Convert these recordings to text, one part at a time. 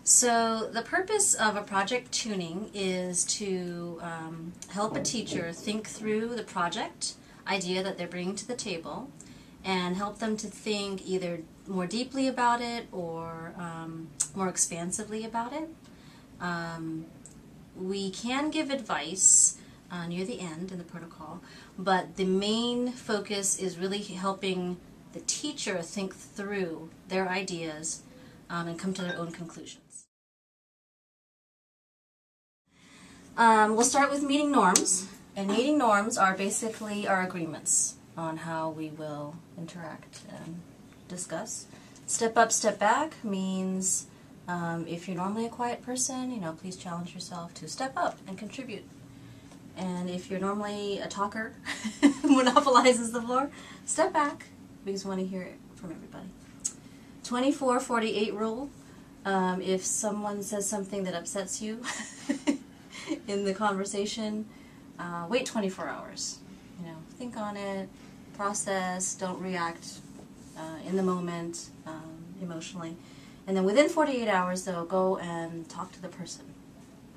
So the purpose of a project tuning is to help a teacher think through the project idea that they're bringing to the table and help them to think either more deeply about it or more expansively about it. We can give advice near the end in the protocol, but the main focus is really helping the teacher think through their ideas and come to their own conclusions. We'll start with meeting norms, and meeting norms are basically our agreements on how we will interact and discuss. Step up, step back means if you're normally a quiet person, please challenge yourself to step up and contribute. And if you're normally a talker who monopolizes the floor, step back because we want to hear it from everybody. 24-48 rule. If someone says something that upsets you in the conversation, wait 24 hours. Think on it, process, don't react in the moment emotionally. And then within 48 hours, though, go and talk to the person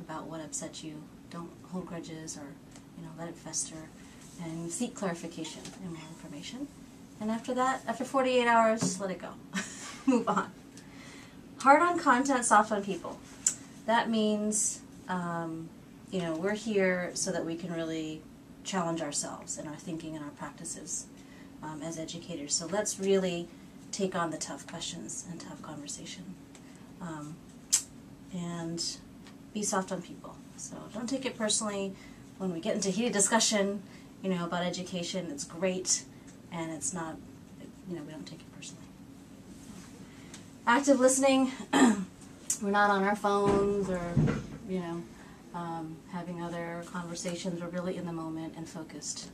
about what upset you. Don't hold grudges or let it fester, and seek clarification and more information. And after that, after 48 hours, let it go. Move on. Hard on content, soft on people. That means we're here so that we can really challenge ourselves in our thinking and our practices as educators. So let's really take on the tough questions and tough conversation. And be soft on people. So don't take it personally when we get into heated discussion, about education. It's great, and it's not, we don't take it personally. Active listening. We're not on our phones or, having other conversations. We're really in the moment and focused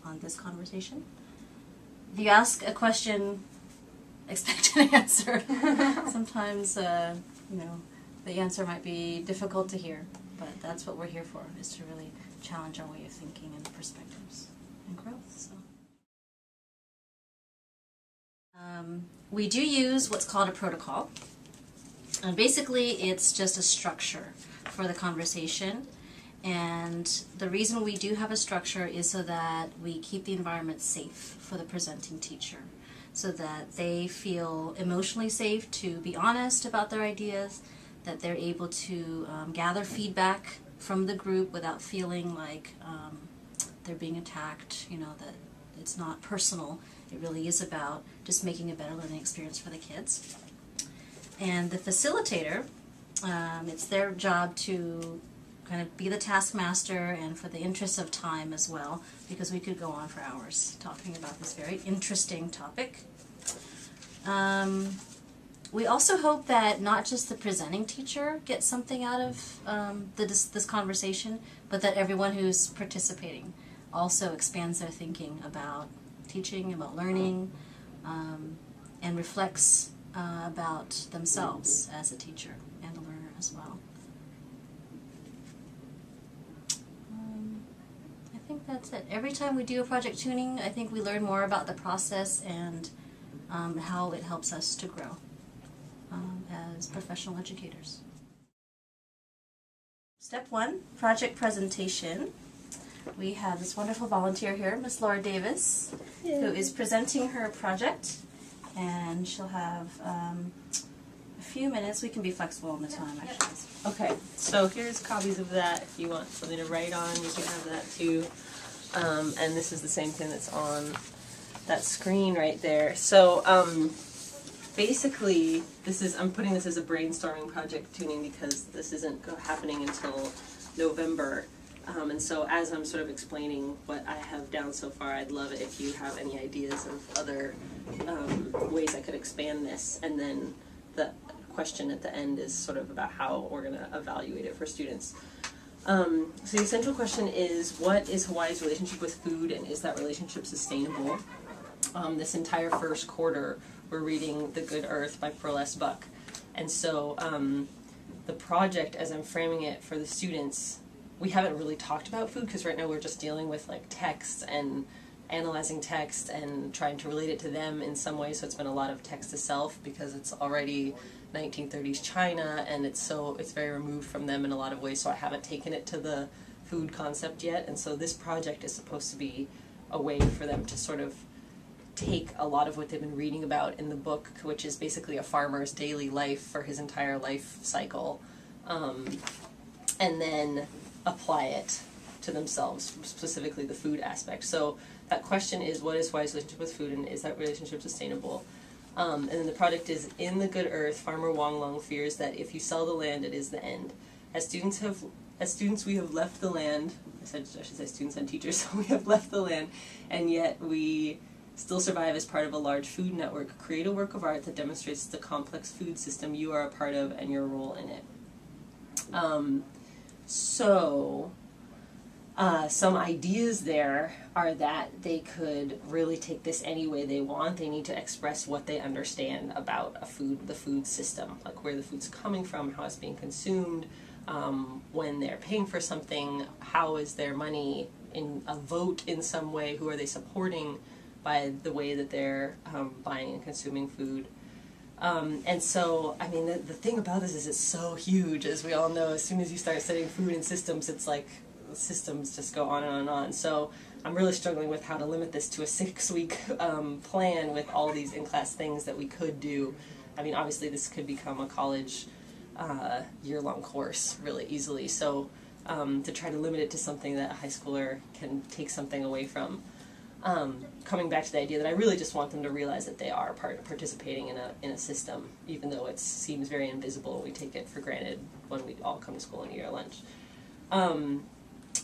on this conversation. If you ask a question, expect an answer. Sometimes, the answer might be difficult to hear, but that's what we're here for, is to really challenge our way of thinking and perspectives and growth. So. We do use what's called a protocol. And basically, it's just a structure for the conversation. And the reason we do have a structure is so that we keep the environment safe for the presenting teacher, so that they feel emotionally safe to be honest about their ideas, that they're able to gather feedback from the group without feeling like they're being attacked, that it's not personal. It really is about just making a better learning experience for the kids. And the facilitator, it's their job to kind of be the taskmaster, and for the interest of time as well, because we could go on for hours talking about this very interesting topic. We also hope that not just the presenting teacher gets something out of this conversation, but that everyone who's participating also expands their thinking about teaching, about learning, and reflects about themselves as a teacher and a learner as well. I think that's it. Every time we do a project tuning, I think we learn more about the process and how it helps us to grow as professional educators. Step 1, project presentation. We have this wonderful volunteer here, Miss Laura Davis, who is presenting her project, and she'll have a few minutes. We can be flexible in the time, actually. Okay, so here's copies of that. If you want something to write on, you can have that too. And this is the same thing that's on that screen right there. So basically, I'm putting this as a brainstorming project tuning because this isn't happening until November. And so as I'm sort of explaining what I have down so far, I'd love it if you have any ideas of other ways I could expand this. And then the question at the end is sort of about how we're going to evaluate it for students. So the essential question is, what is Hawaii's relationship with food, and is that relationship sustainable? This entire first quarter, we're reading The Good Earth by Pearl S. Buck. And so the project, as I'm framing it for the students, we haven't really talked about food because right now we're just dealing with like texts and analyzing text and trying to relate it to them in some way. So it's been a lot of text to self because it's already 1930s China and it's very removed from them in a lot of ways. So I haven't taken it to the food concept yet. And so this project is supposed to be a way for them to sort of take a lot of what they've been reading about in the book, which is basically a farmer's daily life for his entire life cycle, and then apply it to themselves, specifically the food aspect. So that question is, what is wise relationship with food, and is that relationship sustainable? And then the project is, in the good earth, Farmer Wang Long fears that if you sell the land, it is the end. As students, we have left the land. I should say students and teachers. So we have left the land, and yet we still survive as part of a large food network. Create a work of art that demonstrates the complex food system you are a part of and your role in it. Some ideas there are that they could really take this any way they want. They need to express what they understand about the food system, like where the food's coming from, how it's being consumed, when they're paying for something, how is their money in a vote in some way, who are they supporting by the way that they're buying and consuming food. And so, I mean, the thing about this is it's so huge, as we all know. As soon as you start studying food and systems, it's like systems just go on and on and on. So I'm really struggling with how to limit this to a 6-week plan with all these in-class things that we could do. I mean, obviously this could become a college year-long course really easily. So to try to limit it to something that a high schooler can take something away from. Coming back to the idea that I really just want them to realize that they are participating in a system, even though it seems very invisible and we take it for granted when we all come to school and eat our lunch.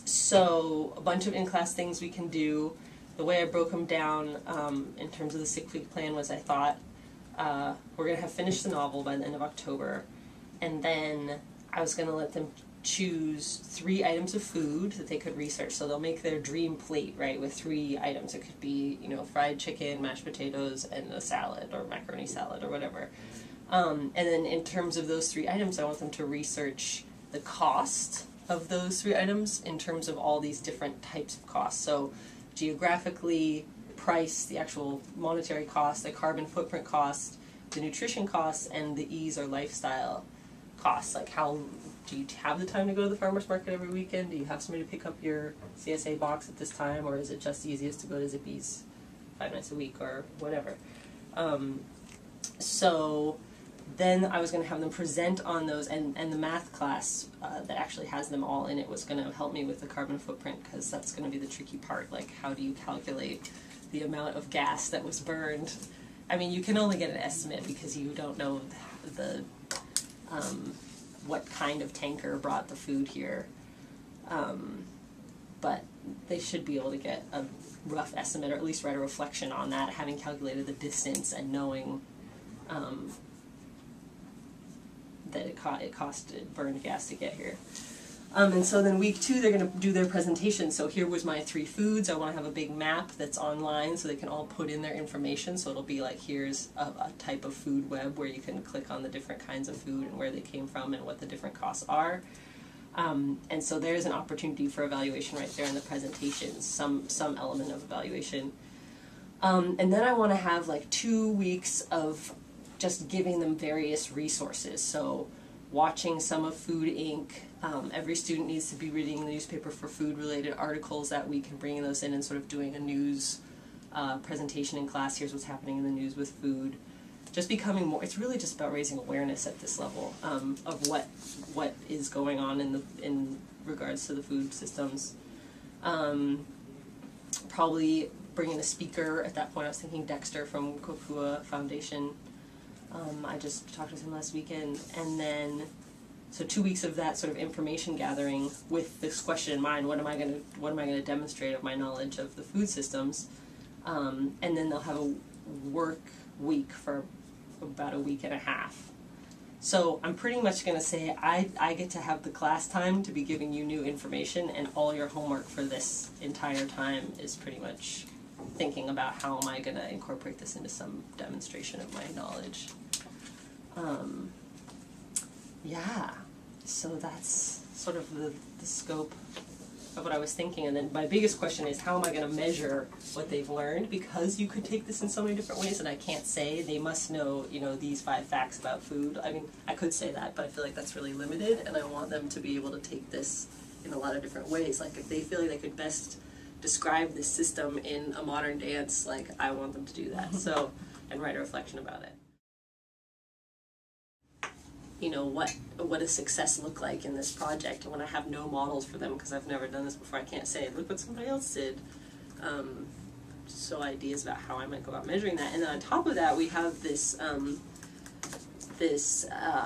So a bunch of in-class things we can do. The way I broke them down in terms of the 6-week plan was, I thought we're going to have finished the novel by the end of October, and then I was going to let them choose 3 items of food that they could research. So they'll make their dream plate, right, with 3 items. It could be, fried chicken, mashed potatoes, and a salad, or macaroni salad, or whatever. And then in terms of those 3 items, I want them to research the cost of those 3 items in terms of all these different types of costs. So geographically, price, the actual monetary cost, the carbon footprint cost, the nutrition costs, and the ease or lifestyle costs. Like, how do you have the time to go to the farmer's market every weekend? Do you have somebody to pick up your CSA box at this time, or is it just easiest to go to Zippy's 5 nights a week or whatever? So then I was going to have them present on those, and the math class that actually has them all in it was going to help me with the carbon footprint, because that's going to be the tricky part. Like, how do you calculate the amount of gas that was burned? I mean, you can only get an estimate because you don't know the what kind of tanker brought the food here, but they should be able to get a rough estimate, or at least write a reflection on that, having calculated the distance and knowing that it burned gas to get here. And so then week 2, they're going to do their presentation. So here was my 3 foods. I want to have a big map that's online so they can all put in their information. So it'll be like, here's a type of food web where you can click on the different kinds of food and where they came from and what the different costs are. And so there's an opportunity for evaluation right there in the presentation, some element of evaluation. And then I want to have like 2 weeks of just giving them various resources. So watching some of Food Inc. Every student needs to be reading the newspaper for food-related articles that week and bringing those in and sort of doing a news presentation in class. Here's what's happening in the news with food. Just becoming more, it's really just about raising awareness at this level of what is going on in regards to the food systems. Probably bring in a speaker. At that point I was thinking Dexter from Kokua Foundation. I just talked with him last weekend, and then so 2 weeks of that sort of information gathering with this question in mind: what am I going to demonstrate of my knowledge of the food systems? And then they'll have a work week for about a week and a half. So I'm pretty much going to say I get to have the class time to be giving you new information, and all your homework for this entire time is pretty much thinking about how am I going to incorporate this into some demonstration of my knowledge. Yeah, so that's sort of the scope of what I was thinking. And then my biggest question is, how am I going to measure what they've learned? Because you could take this in so many different ways, and I can't say they must know, you know, these 5 facts about food. I mean, I could say that, but I feel like that's really limited, and I want them to be able to take this in a lot of different ways. Like, if they feel like they could best describe this system in a modern dance, like, I want them to do that. So, and write a reflection about it. You know, what does success look like in this project? And when I have no models for them, because I've never done this before, I can't say, look what somebody else did. So ideas about how I might go about measuring that. And then on top of that, we have this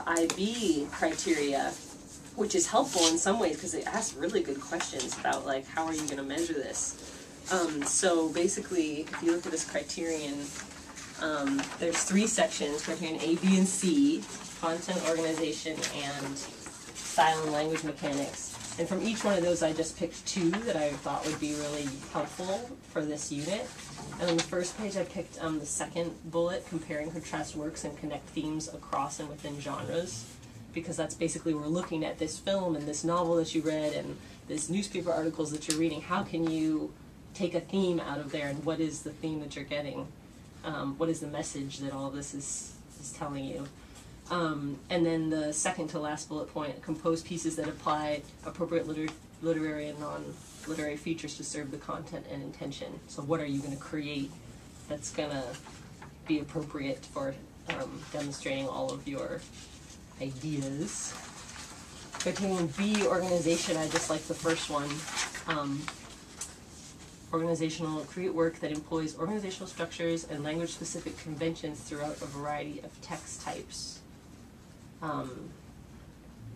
IB criteria, which is helpful in some ways because it asks really good questions about, like, how are you going to measure this? So basically, if you look at this criterion, there's 3 sections, criterion A, B, and C, content, organization, and style and language mechanics. And from each one of those, I just picked 2 that I thought would be really helpful for this unit. And on the first page, I picked the second bullet, compare and contrast works and connect themes across and within genres, because that's basically, we're looking at this film and this novel that you read and this newspaper articles that you're reading. How can you take a theme out of there, and what is the theme that you're getting? What is the message that all of this is telling you? And then the second to last bullet point, compose pieces that apply appropriate literary and non-literary features to serve the content and intention. So what are you going to create that's going to be appropriate for demonstrating all of your ideas? Criterion B, organization, I just like the first one. Organizational, create work that employs organizational structures and language-specific conventions throughout a variety of text types.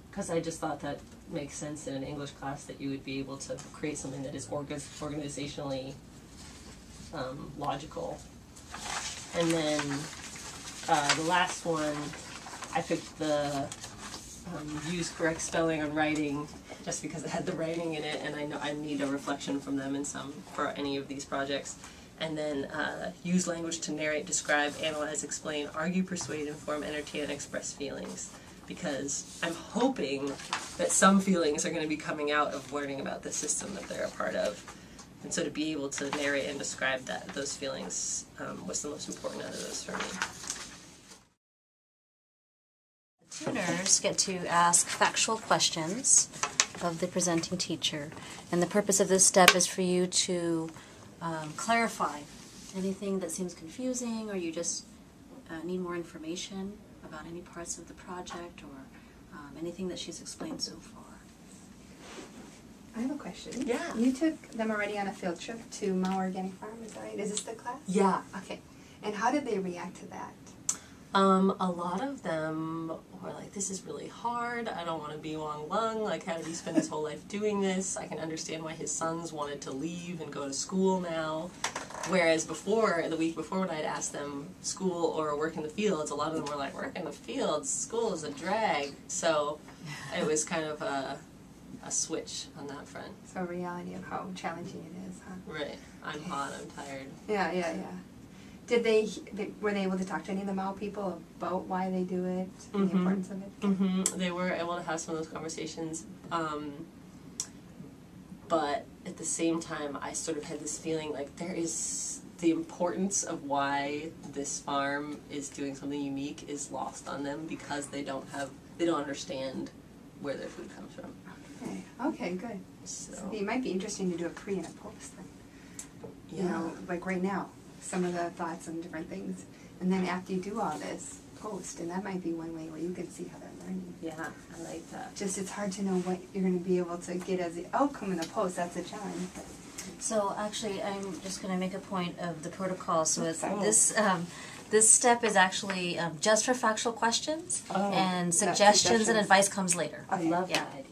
Because I just thought that makes sense in an English class, that you would be able to create something that is organizationally logical. And then the last one, I picked the use correct spelling on writing, just because it had the writing in it, and I know I need a reflection from them in some for any of these projects. And then use language to narrate, describe, analyze, explain, argue, persuade, inform, entertain, and express feelings. Because I'm hoping that some feelings are going to be coming out of learning about the system that they're a part of. And so to be able to narrate and describe those feelings was the most important out of those for me. Tuners get to ask factual questions of the presenting teacher, and the purpose of this step is for you to clarify anything that seems confusing, or you just need more information about any parts of the project, or anything that she's explained so far. I have a question. Yeah. You took them already on a field trip to Mount Organic Farm, is that right? Is this the class? Yeah. Okay. And how did they react to that? A lot of them were like, this is really hard, I don't want to be Wang Lung, like, how did he spend his whole life doing this? I can understand why his sons wanted to leave and go to school now. Whereas before, the week before, when I'd asked them school or work in the fields, a lot of them were like, work in the fields, school is a drag. So it was kind of a switch on that front. So a reality of how challenging it is, huh? Right. I'm hot, I'm tired. Yeah. Were they able to talk to any of the Mao people about why they do it, and the importance of it? They were able to have some of those conversations, but at the same time, I sort of had this feeling like there is the importance of why this farm is doing something unique is lost on them, because they don't understand where their food comes from. Okay, good. So it might be interesting to do a pre and a post then. Yeah. You know, like right now, some of the thoughts and different things. And then after you do all this, post, and that might be one way where you can see how they're learning. Yeah, I like that. Just, it's hard to know what you're going to be able to get as the outcome in the post. That's a challenge. So actually, I'm just going to make a point of the protocol. So it's this step is actually just for factual questions, and suggestions and advice comes later. I love Yeah. that idea.